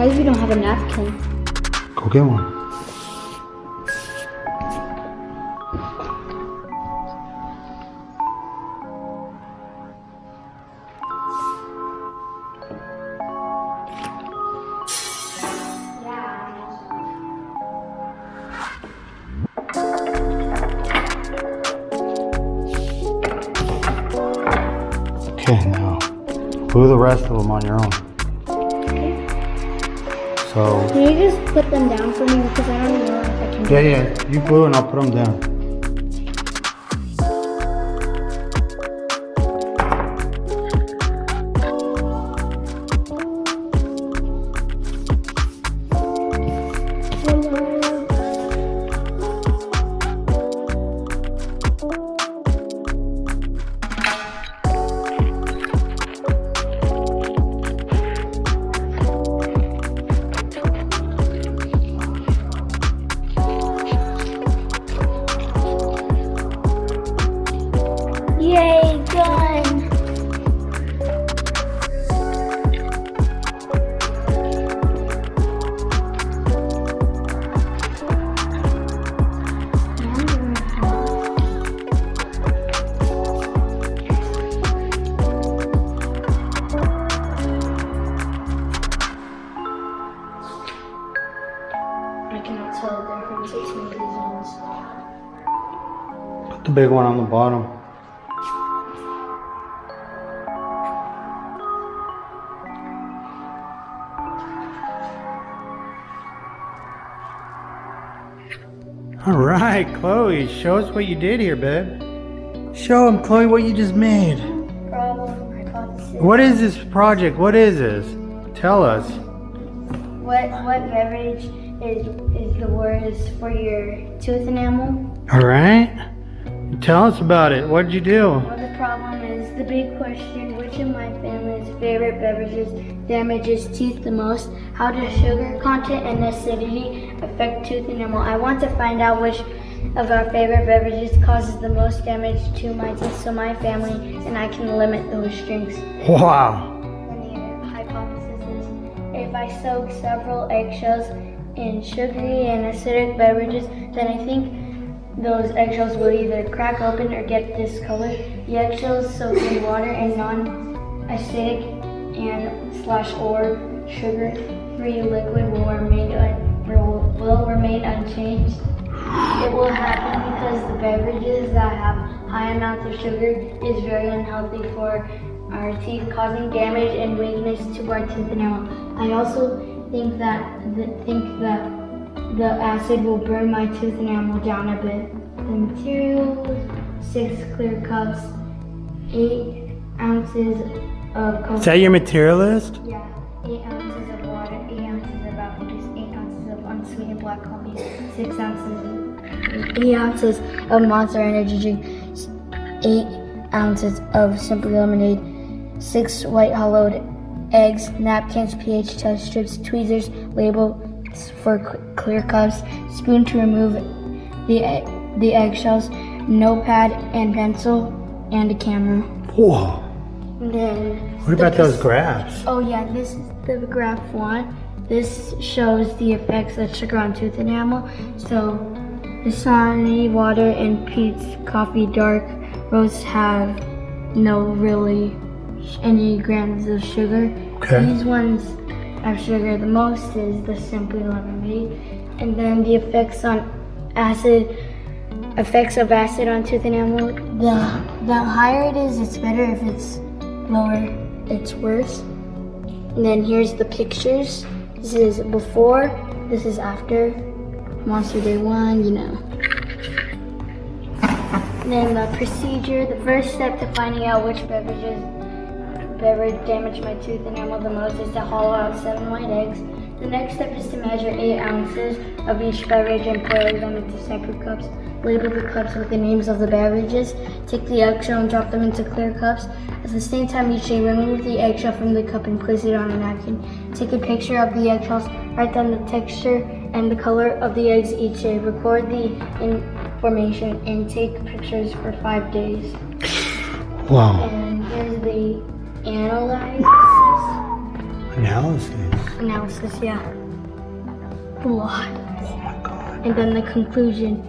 What if you don't have a napkin? Go get one. Okay, now glue the rest of them on your own. So. Can you just put them down for me because I don't know if I can. Yeah. You glue and I'll put them down. Yay, done! I cannot tell the difference between these ones. Put the big one on the bottom. All right, Chloe, show us what you did here, babe. Show them, Chloe, what you just made. Problem hypothesis. What is this project? What is this? Tell us. What beverage is the worst for your tooth enamel? All right. Tell us about it. What did you do? Well, the problem is the big question: which of my family's favorite beverages damages teeth the most? How does sugar content and acidity affect tooth enamel? I want to find out which of our favorite beverages causes the most damage to my teeth, so my family and I can limit those drinks. Wow. And the hypothesis is, if I soak several eggshells in sugary and acidic beverages, then I think those eggshells will either crack open or get discolored. The eggshells soaked in water and non-acidic and / or sugar-free liquid will remain unchanged. It will happen because the beverages that have high amounts of sugar is very unhealthy for our teeth, causing damage and weakness to our tooth enamel. I also think that the acid will burn my tooth enamel down a bit. The materials: 6 clear cups, 8 ounces of coconut. Is that your material list? Yeah, 8 ounces of water, 8 ounces of apple juice, 8 ounces of unsweetened black coffee, 8 ounces of Monster Energy drink, 8 ounces of Simply Lemonade, 6 white hollowed eggs, napkins, pH test strips, tweezers, labels for clear cups, spoon to remove the eggshells, notepad and pencil, and a camera. Whoa. And then What about those graphs? Oh yeah, this is the graph one. This shows the effects of sugar on tooth enamel. So Dasani, water, and Pete's Coffee Dark Roast have no really any grams of sugar. Okay. These ones have sugar. The most is the Simply Lemonade. And then the effects of acid on tooth enamel. The higher it is, it's better. If it's lower, it's worse. And then here's the pictures. This is before, this is after. Monster Day 1, you know. And then the procedure, the first step to finding out which beverage damaged my tooth enamel the most is to hollow out 7 white eggs. The next step is to measure 8 ounces of each beverage and pour them into separate cups. Label the cups with the names of the beverages. Take the eggshell and drop them into clear cups. At the same time, each day, remove the eggshell from the cup and place it on a napkin. Take a picture of the eggshells. Write down the texture and the color of the eggs each day. Record the information and take pictures for 5 days. Wow. And here's the analysis. Analysis, yeah. A lot. Oh my god. And then the conclusion.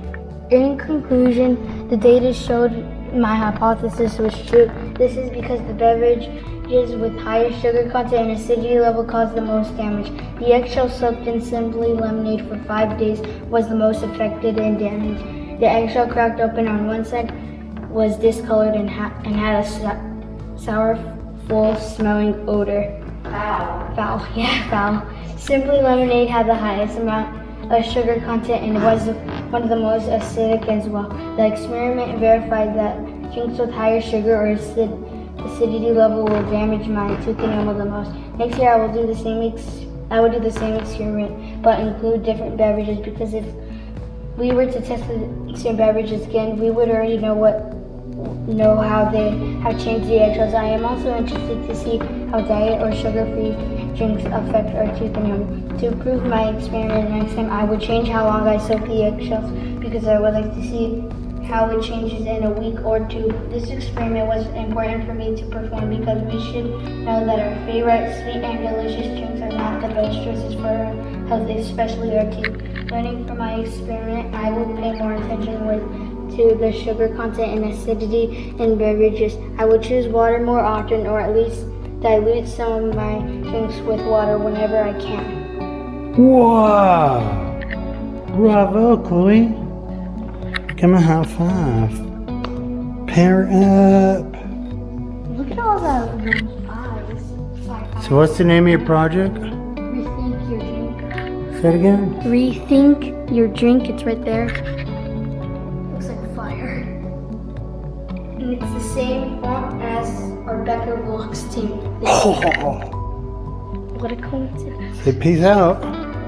In conclusion, the data showed my hypothesis was true. This is because the beverages with higher sugar content and acidity level caused the most damage. The eggshell soaked in simply lemonade for 5 days was the most affected and damaged. The eggshell cracked open on one side, was discolored and had a sour, full smelling odor. Foul. Yeah, foul. Simply lemonade had the highest amount of sugar content and was one of the most acidic as well. The experiment verified that drinks with higher sugar or acidity level will damage my tooth enamel the most. Next year I will do the same experiment, but include different beverages, because if we were to test the same beverages again, we would already know how they have changed the eggshells. I am also interested to see how diet or sugar-free drinks affect our tooth enamel. To prove my experiment next time, I would change how long I soak the eggshells, because I would like to see how it changes in a week or two. This experiment was important for me to perform because we should know that our favorite sweet and delicious drinks are not the best choices for our health, especially our teeth. Learning from my experiment, I will pay more attention to the sugar content and acidity in beverages. I will choose water more often, or at least dilute some of my drinks with water whenever I can. Wow! Bravo, Khloe. Give me a high five. Pair up. Look at all those eyes. So what's the name of your project? Rethink your drink. Say it again. Rethink your drink. It's right there. Looks like fire. And it's the same font as our BeckerVlogs team. What a coincidence. Say peace out.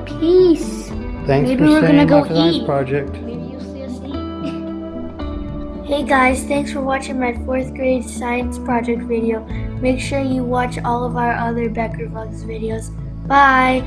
Peace. Thanks Maybe for we're staying gonna with go the Science eat. Project. Maybe you'll see us eat. Hey guys, thanks for watching my 4th grade science project video. Make sure you watch all of our other BeckerVlogs videos. Bye.